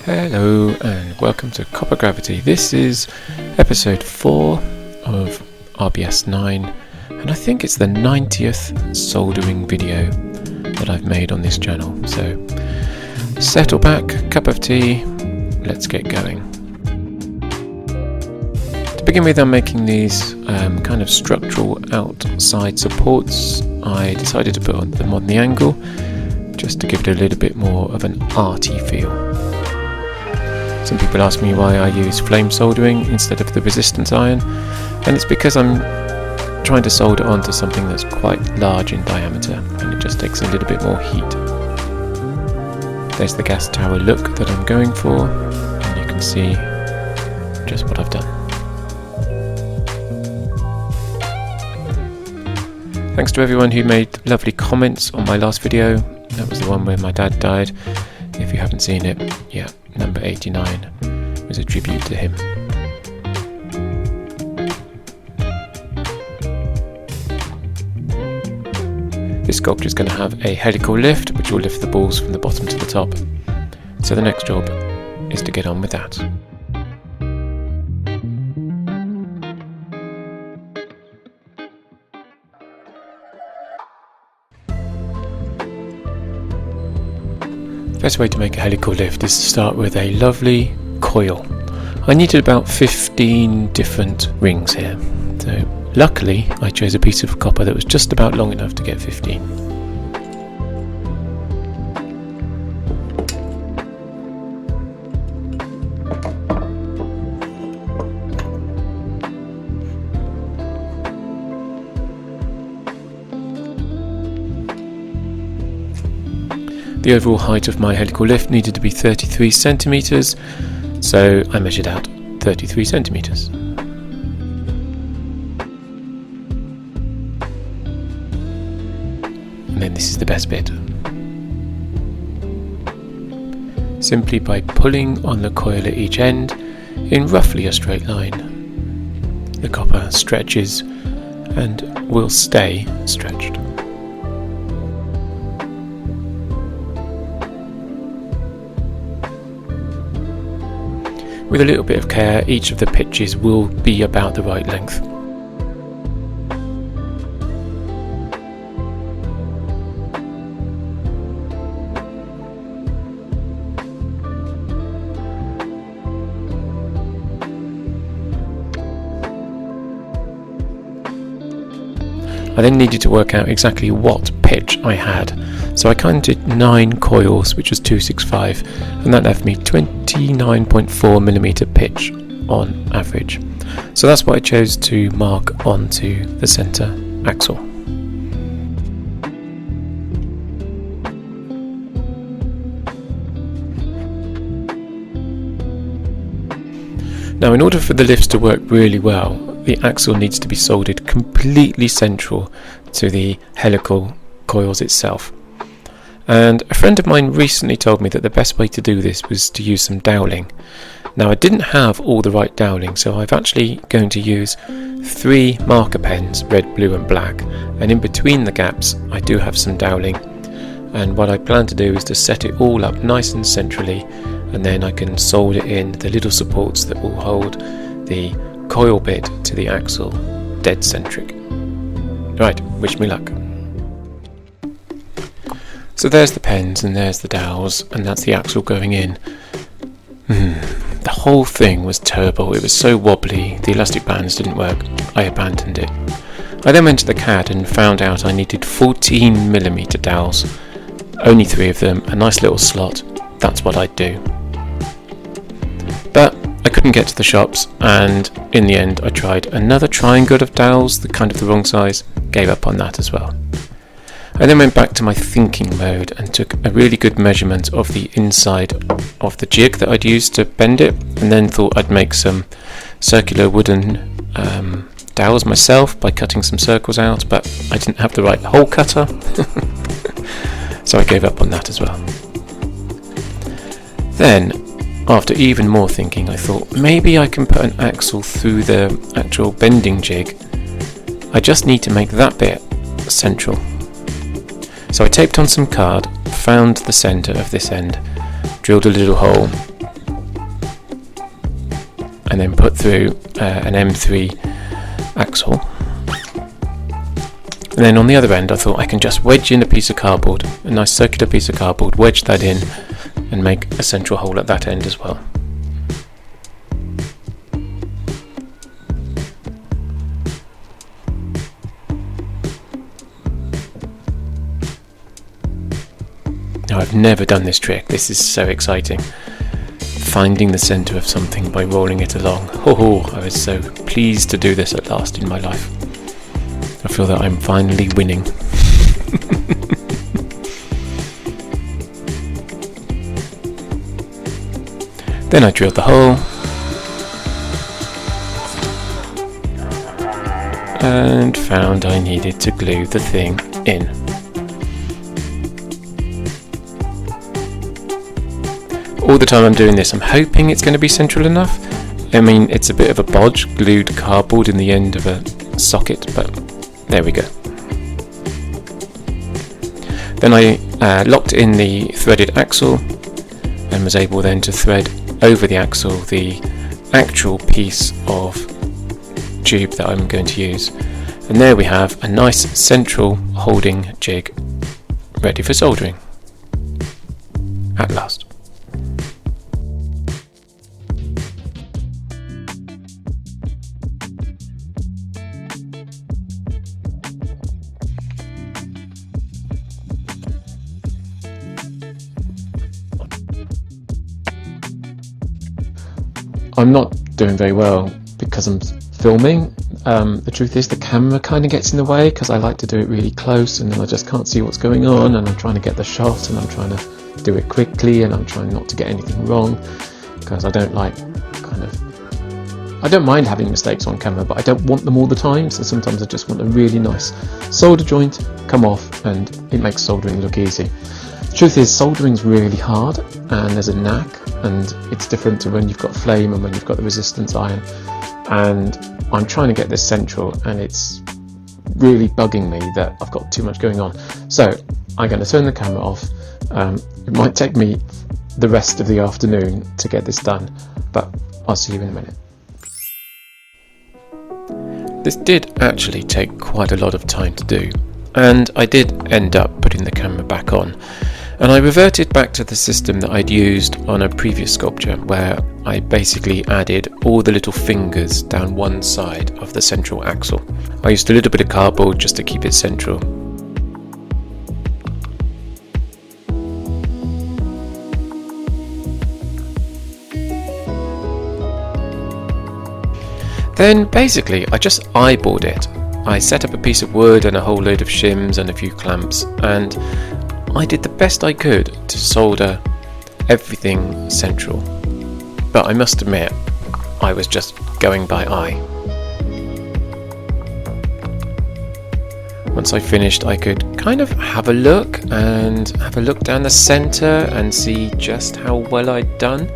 Hello and welcome to Copper.gravity. This is episode 4 of RBS9 and I think it's the 90th soldering video that I've made on this channel. So settle back, cup of tea, let's get going. To begin with, I'm making these kind of structural outside supports. I decided to put them on the angle just to give it a little bit more of an arty feel. Some people ask me why I use flame soldering instead of the resistance iron, and it's because I'm trying to solder onto something that's quite large in diameter and it just takes a little bit more heat. There's the gas tower look that I'm going for, and you can see just what I've done. Thanks to everyone who made lovely comments on my last video. That was the one where my dad died. If you haven't seen it, yeah, number 89 was a tribute to him. This sculpture is going to have a helical lift which will lift the balls from the bottom to the top. So the next job is to get on with that. The best way to make a helical lift is to start with a lovely coil. I needed about 15 different rings here, so luckily I chose a piece of copper that was just about long enough to get 15. The overall height of my helical lift needed to be 33 centimeters, so I measured out 33 centimeters. And then this is the best bit. Simply by pulling on the coil at each end in roughly a straight line, the copper stretches and will stay stretched. With a little bit of care, each of the pitches will be about the right length. I then needed to work out exactly what pitch I had, so I counted 9 coils, which was 265, and that left me 29.4mm pitch on average. So that's what I chose to mark onto the centre axle. Now, in order for the lifts to work really well, the axle needs to be soldered completely central to the helical coils itself. And a friend of mine recently told me that the best way to do this was to use some doweling. Now, I didn't have all the right doweling, so I'm actually going to use 3 marker pens, red, blue and black, and in between the gaps I do have some doweling. And what I plan to do is to set it all up nice and centrally, and then I can solder in the little supports that will hold the coil bit to the axle dead centric. Right, wish me luck. So there's the pens and there's the dowels, and that's the axle going in. The whole thing was terrible. It was so wobbly, the elastic bands didn't work. I abandoned it. I then went to the CAD and found out I needed 14mm dowels. Only 3 of them, a nice little slot. That's what I'd do. But I couldn't get to the shops, and in the end I tried another triangle of dowels, kind of the wrong size, gave up on that as well. I then went back to my thinking mode and took a really good measurement of the inside of the jig that I'd used to bend it, and then thought I'd make some circular wooden dowels myself by cutting some circles out, but I didn't have the right hole cutter, so I gave up on that as well. Then, after even more thinking, I thought maybe I can put an axle through the actual bending jig. I just need to make that bit central. So I taped on some card, found the centre of this end, drilled a little hole, and then put through an M3 axle. And then on the other end I thought I can just wedge in a piece of cardboard, a nice circular piece of cardboard, wedge that in and make a central hole at that end as well. Now I've never done this trick, this is so exciting. Finding the centre of something by rolling it along. Oh, I was so pleased to do this at last in my life. I feel that I'm finally winning. Then I drilled the hole and found I needed to glue the thing in. All the time I'm doing this, I'm hoping it's going to be central enough. I mean, it's a bit of a bodge, glued cardboard in the end of a socket, but there we go. Then I locked in the threaded axle and was able then to thread over the axle the actual piece of tube that I'm going to use. And there we have a nice central holding jig ready for soldering. At last. I'm not doing very well because I'm filming. The truth is the camera kind of gets in the way because I like to do it really close and then I just can't see what's going on, and I'm trying to get the shot and I'm trying to do it quickly and I'm trying not to get anything wrong because I don't like I don't mind having mistakes on camera, but I don't want them all the time, so sometimes I just want a really nice solder joint come off and it makes soldering look easy. The truth is soldering's really hard and there's a knack, and it's different to when you've got flame and when you've got the resistance iron, and I'm trying to get this central and it's really bugging me that I've got too much going on. So I'm going to turn the camera off. It might take me the rest of the afternoon to get this done, but I'll see you in a minute. This did actually take quite a lot of time to do, and I did end up putting the camera back on. And I reverted back to the system that I'd used on a previous sculpture, where I basically added all the little fingers down one side of the central axle. I used a little bit of cardboard just to keep it central. Then basically I just eyeballed it. I set up a piece of wood and a whole load of shims and a few clamps, and I did the best I could to solder everything central, but I must admit I was just going by eye. Once I finished I could kind of have a look down the centre and see just how well I'd done,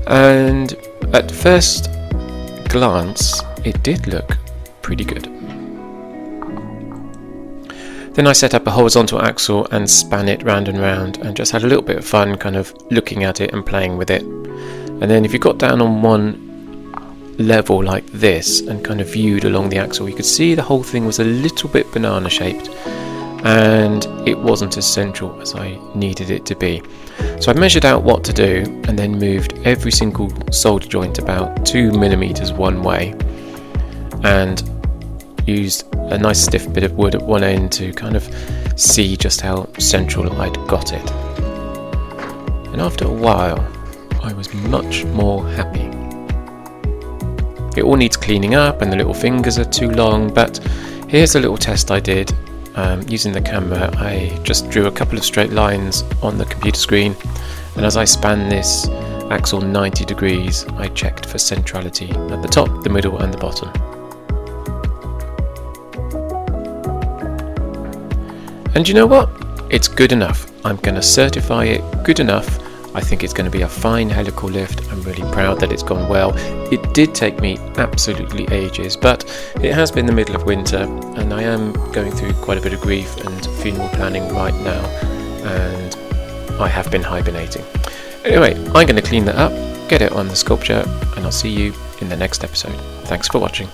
and at first glance it did look pretty good. Then I set up a horizontal axle and span it round and round and just had a little bit of fun kind of looking at it and playing with it. And then if you got down on one level like this and kind of viewed along the axle, you could see the whole thing was a little bit banana shaped and it wasn't as central as I needed it to be. So I measured out what to do and then moved every single solder joint about 2 millimeters one way and used a nice stiff bit of wood at one end to kind of see just how central I'd got it. And after a while I was much more happy. It all needs cleaning up and the little fingers are too long, but here's a little test I did using the camera. I just drew a couple of straight lines on the computer screen, and as I span this axle 90 degrees I checked for centrality at the top, the middle and the bottom. And you know what? It's good enough. I'm going to certify it good enough. I think it's going to be a fine helical lift. I'm really proud that it's gone well. It did take me absolutely ages, but it has been the middle of winter and I am going through quite a bit of grief and funeral planning right now, and I have been hibernating. Anyway, I'm going to clean that up, get it on the sculpture, and I'll see you in the next episode. Thanks for watching.